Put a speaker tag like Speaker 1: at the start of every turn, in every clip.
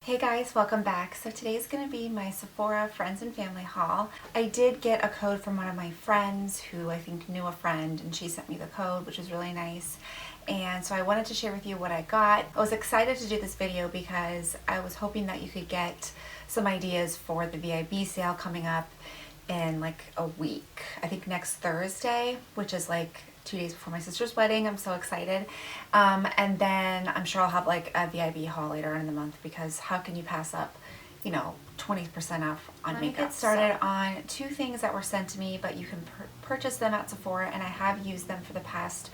Speaker 1: Hey guys, welcome back. So today's going to be my Sephora friends and family haul. I did get a code from one of my friends who I think knew a friend, and she sent me the code, which is really nice. And so I wanted to share with you what I got. I was excited to do this video because I was hoping that you could get some ideas for the VIB sale coming up in like a week. I think next Thursday, which is like 2 days before my sister's wedding. I'm so excited. And then I'm sure I'll have like a VIB haul later on in the month, because how can you pass up, 20% off on makeup. Let me get started on two things that were sent to me, but you can purchase them at Sephora, and I have used them for the past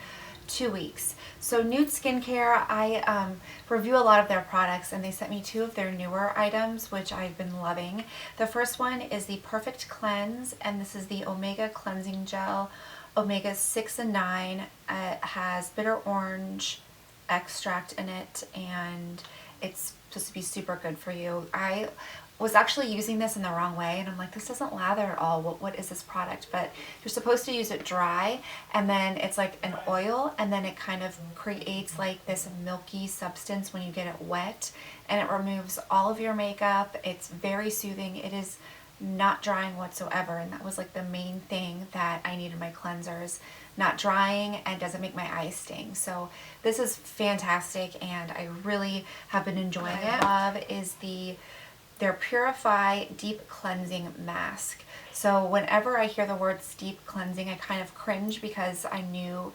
Speaker 1: 2 weeks. So Nude Skincare, I review a lot of their products, and they sent me two of their newer items, which I've been loving. The first one is the Perfect Cleanse, and this is the Omega Cleansing Gel, Omega 6 and 9. It has bitter orange extract in it, and it's supposed to be super good for you. I was actually using this in the wrong way, and I'm like, this doesn't lather at all. What is this product? But you're supposed to use it dry, and then it's like an oil, and then it kind of creates like this milky substance when you get it wet, and it removes all of your makeup. It's very soothing. It is not drying whatsoever, and that was like the main thing that I need in my cleansers. Not drying, and doesn't make my eyes sting. So this is fantastic, and I really have been enjoying it. What I love is their Purify Deep Cleansing Mask. So whenever I hear the words deep cleansing, I kind of cringe, because I knew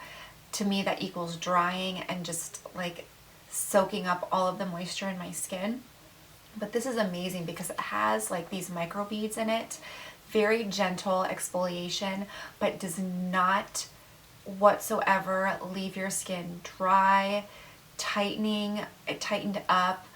Speaker 1: to me that equals drying and just like soaking up all of the moisture in my skin. But this is amazing because it has like these micro beads in it. Very gentle exfoliation, but does not whatsoever leave your skin dry, tightening. It tightened up,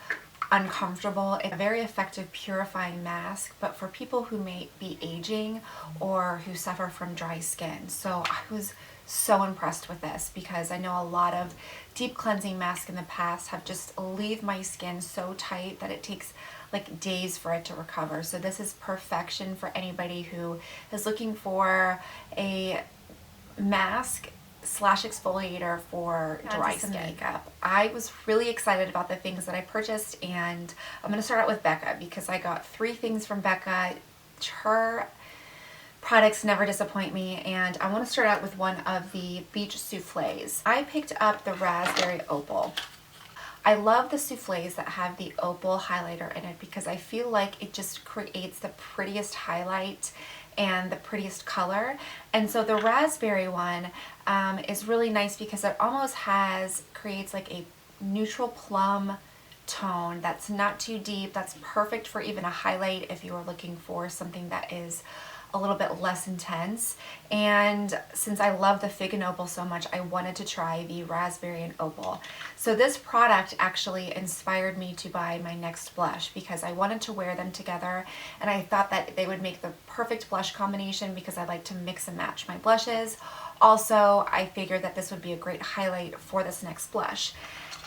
Speaker 1: uncomfortable. It's a very effective purifying mask, but for people who may be aging or who suffer from dry skin. So I was so impressed with this, because I know a lot of deep cleansing masks in the past have just leave my skin so tight that it takes like days for it to recover. So this is perfection for anybody who is looking for a mask slash exfoliator for dry skin makeup. I was really excited about the things that I purchased, and I'm going to start out with Becca, because I got 3 things from Becca. Her products never disappoint me, and I want to start out with one of the beach souffles. I picked up the Raspberry Opal. I love the souffles that have the opal highlighter in it, because I feel like it just creates the prettiest highlight and the prettiest color. And so the raspberry one is really nice, because it almost creates like a neutral plum tone that's not too deep. That's perfect for even a highlight if you are looking for something that is a little bit less intense. And since I love the fig and opal so much, I wanted to try the raspberry and opal. So this product actually inspired me to buy my next blush, because I wanted to wear them together, and I thought that they would make the perfect blush combination, because I like to mix and match my blushes. Also, I figured that this would be a great highlight for this next blush.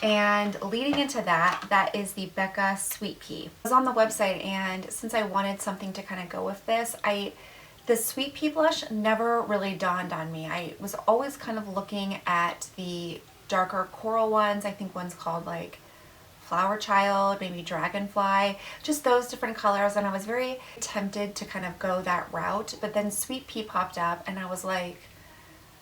Speaker 1: And leading into that is the Becca Sweet Pea. I was on the website, and since I wanted something to kind of go with this, the Sweet Pea blush never really dawned on me. I was always kind of looking at the darker coral ones. I think one's called like Flower Child, maybe Dragonfly, just those different colors, and I was very tempted to kind of go that route. But then Sweet Pea popped up, and I was like,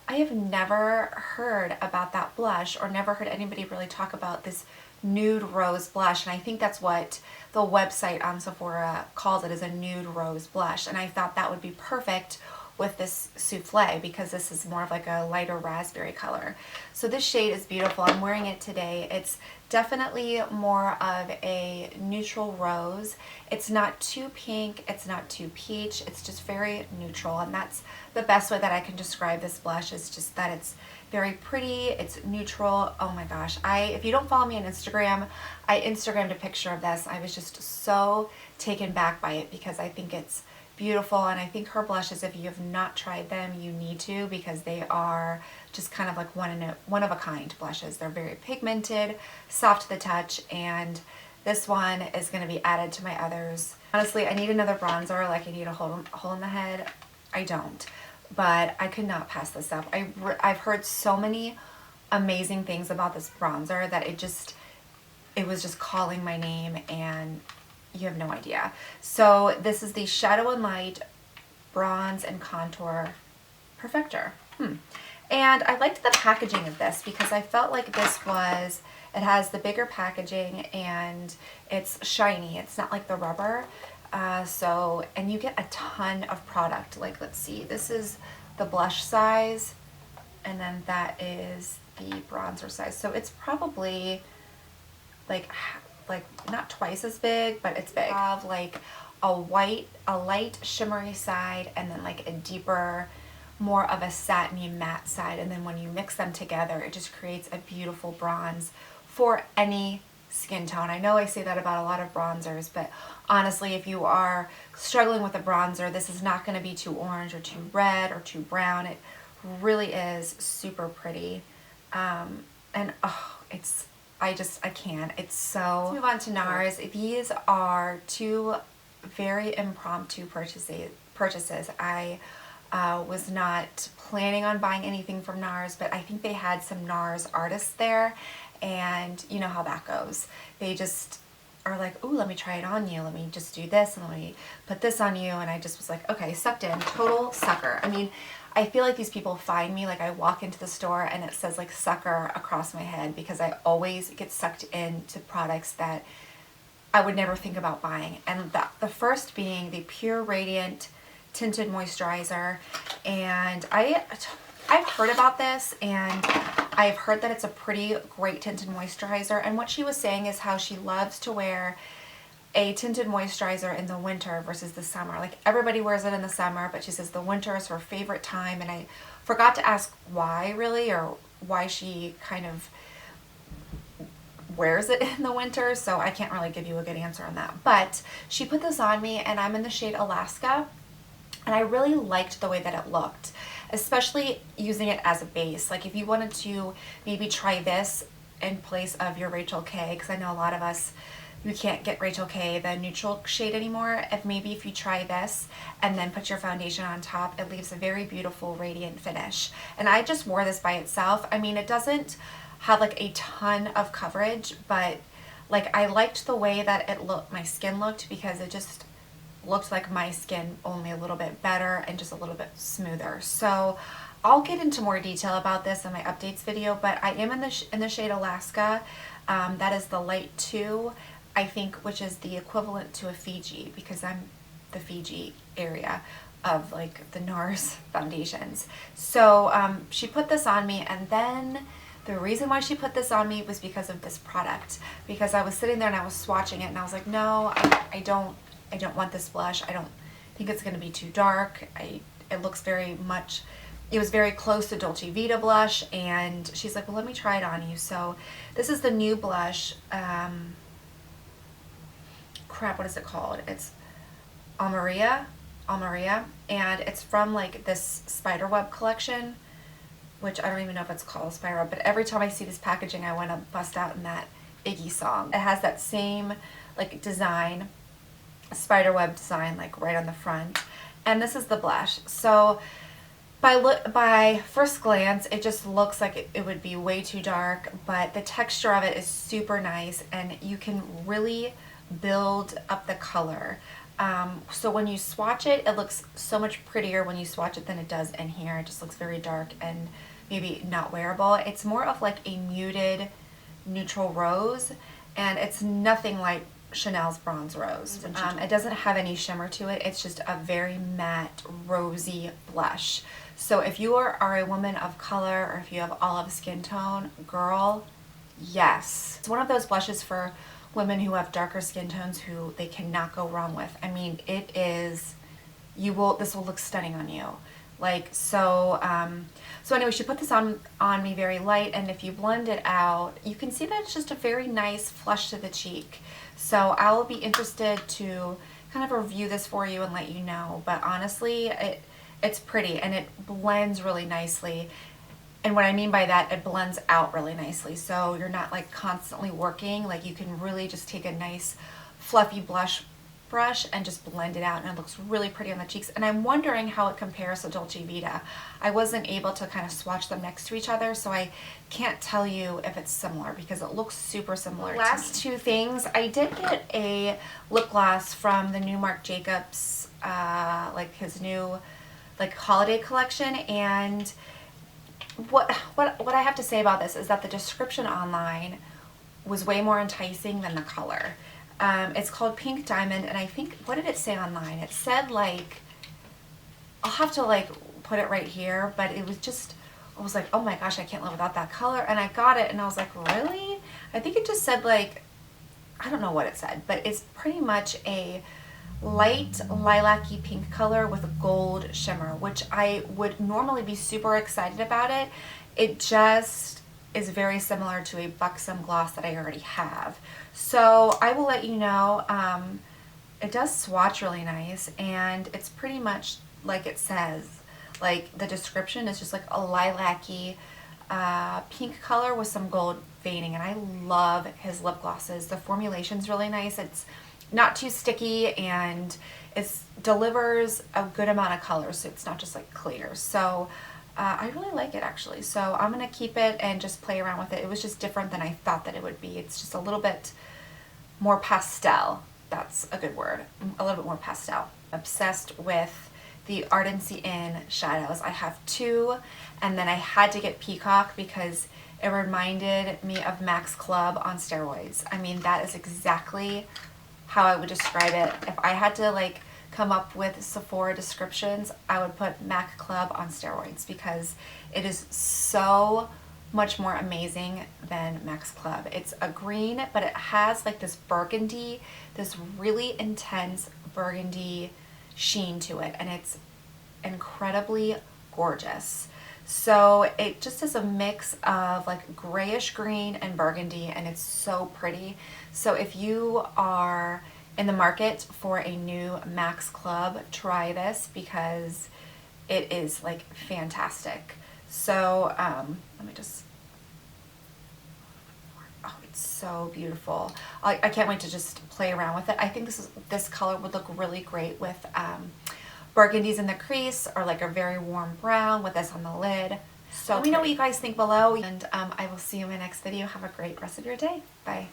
Speaker 1: I have never heard about that blush, or never heard anybody really talk about this nude rose blush, and I think that's what the website on Sephora calls it, is a nude rose blush. And I thought that would be perfect with this souffle, because this is more of like a lighter raspberry color. So this shade is beautiful. I'm wearing it today. It's definitely more of a neutral rose. It's not too pink, it's not too peach, it's just very neutral, and that's the best way that I can describe this blush, is just that it's very pretty, it's neutral. Oh my gosh, if you don't follow me on Instagram, I Instagrammed a picture of this. I was just so taken back by it, because I think it's beautiful, and I think her blushes, if you have not tried them, you need to, because they are just kind of like one of a kind blushes. They're very pigmented, soft to the touch, and this one is going to be added to my others. Honestly, I need another bronzer, like I need a hole in the head. I don't, but I could not pass this up. I've heard so many amazing things about this bronzer that it was just calling my name, and you have no idea. So this is the Shadow and Light Bronze and Contour Perfector. And I liked the packaging of this because I felt like it has the bigger packaging and it's shiny. It's not like the rubber. And you get a ton of product. Like, let's see, this is the blush size, and then that is the bronzer size. So it's probably like not twice as big, but it's big. I have like a light shimmery side, and then like a deeper, more of a satiny matte side. And then when you mix them together, it just creates a beautiful bronze for any skin tone. I know I say that about a lot of bronzers, but honestly, if you are struggling with a bronzer, this is not going to be too orange or too red or too brown. It really is super pretty. And oh, I can't. It's so... Let's move on to Nars. These are two very impromptu purchases. I was not planning on buying anything from Nars, but I think they had some Nars artists there, and you know how that goes. They just are like, ooh, let me try it on you. Let me just do this, and let me put this on you. And I just was like, okay, sucked in. Total sucker. I mean, I feel like these people find me, like I walk into the store and it says like sucker across my head, because I always get sucked into products that I would never think about buying. And the first being the Pure Radiant Tinted Moisturizer. And I've heard about this, and I've heard that it's a pretty great tinted moisturizer. And what she was saying is how she loves to wear a tinted moisturizer in the winter versus the summer. Like, everybody wears it in the summer, but she says the winter is her favorite time. And I forgot to ask why, really, or why she kind of wears it in the winter, so I can't really give you a good answer on that. But she put this on me, and I'm in the shade Alaska, and I really liked the way that it looked, especially using it as a base. Like, if you wanted to maybe try this in place of your Rachel K, because I know a lot of us, you can't get Rachel K, the neutral shade anymore. If you try this and then put your foundation on top, it leaves a very beautiful radiant finish. And I just wore this by itself. I mean, it doesn't have like a ton of coverage, but like I liked the way that my skin looked, because it just looked like my skin, only a little bit better and just a little bit smoother. So I'll get into more detail about this in my updates video, but I am in the shade Alaska. That is the light 2, I think, which is the equivalent to a Fiji, because I'm the Fiji area of like the Nars foundations. So she put this on me, and then the reason why she put this on me was because of this product. Because I was sitting there and I was swatching it, and I was like, no, I don't want this blush. I don't think it's going to be too dark. It looks very much, it was very close to Dolce Vita blush. And she's like, well, let me try it on you. So this is the new blush. Crap, what is it called? It's Almaria, and it's from like this Spiderweb collection, which I don't even know if it's called Spiderweb, but every time I see this packaging, I want to bust out in that Iggy song. It has that same like design, Spiderweb design, like right on the front. And this is the blush. So by first glance, it just looks like it would be way too dark, but the texture of it is super nice, and you can really build up the color. So when you swatch it, it looks so much prettier when you swatch it than it does in here. It just looks very dark and maybe not wearable. It's more of like a muted neutral rose, and it's nothing like Chanel's Bronze Rose. It doesn't have any shimmer to it. It's just a very matte, rosy blush. So if you are a woman of color, or if you have olive skin tone, girl, yes. It's one of those blushes for women who have darker skin tones who they cannot go wrong with. I mean, it is, this will look stunning on you. Like, so anyway, she put this on me very light, and if you blend it out, you can see that it's just a very nice flush to the cheek. So I will be interested to kind of review this for you and let you know. But honestly, it's pretty, and it blends really nicely. And what I mean by that, it blends out really nicely. So you're not like constantly working. Like, you can really just take a nice fluffy blush brush and just blend it out, and it looks really pretty on the cheeks. And I'm wondering how it compares to Dolce Vita. I wasn't able to kind of swatch them next to each other, so I can't tell you if it's similar because it looks super similar. Last two things, I did get a lip gloss from the new Marc Jacobs, like his new like holiday collection, and what I have to say about this is that the description online was way more enticing than the color. It's called Pink Diamond, and I think, what did it say online? It said like, I'll have to like put it right here, but it was just, I was like, oh my gosh, I can't live without that color. And I got it and I was like, really? I think it just said like, I don't know what it said, but it's pretty much a light lilac-y pink color with a gold shimmer, which I would normally be super excited about it. It just is very similar to a Buxom gloss that I already have. So I will let you know. It does swatch really nice, and it's pretty much like it says. Like the description is just like a lilac-y pink color with some gold veining, and I love his lip glosses. The formulation's really nice. It's not too sticky, and it delivers a good amount of color, so it's not just like clear. So I really like it actually. So I'm gonna keep it and just play around with it. It was just different than I thought that it would be. It's just a little bit more pastel. That's a good word. A little bit more pastel. Obsessed with the Ardency In shadows. I have two, and then I had to get Peacock because it reminded me of Max Club on steroids. I mean, that is exactly how I would describe it. If I had to like come up with Sephora descriptions, I would put Mac Club on steroids because it is so much more amazing than Max Club. It's a green, but it has like this burgundy, this really intense burgundy sheen to it, and it's incredibly gorgeous. So it just is a mix of like grayish green and burgundy, and it's so pretty. So if you are in the market for a new Max Club, try this because it is like fantastic. So let me just, oh, it's so beautiful. I can't wait to just play around with it. I think this color would look really great with burgundies in the crease, or like a very warm brown with this on the lid. So let me know what you guys think below, and I will see you in my next video. Have a great rest of your day. Bye.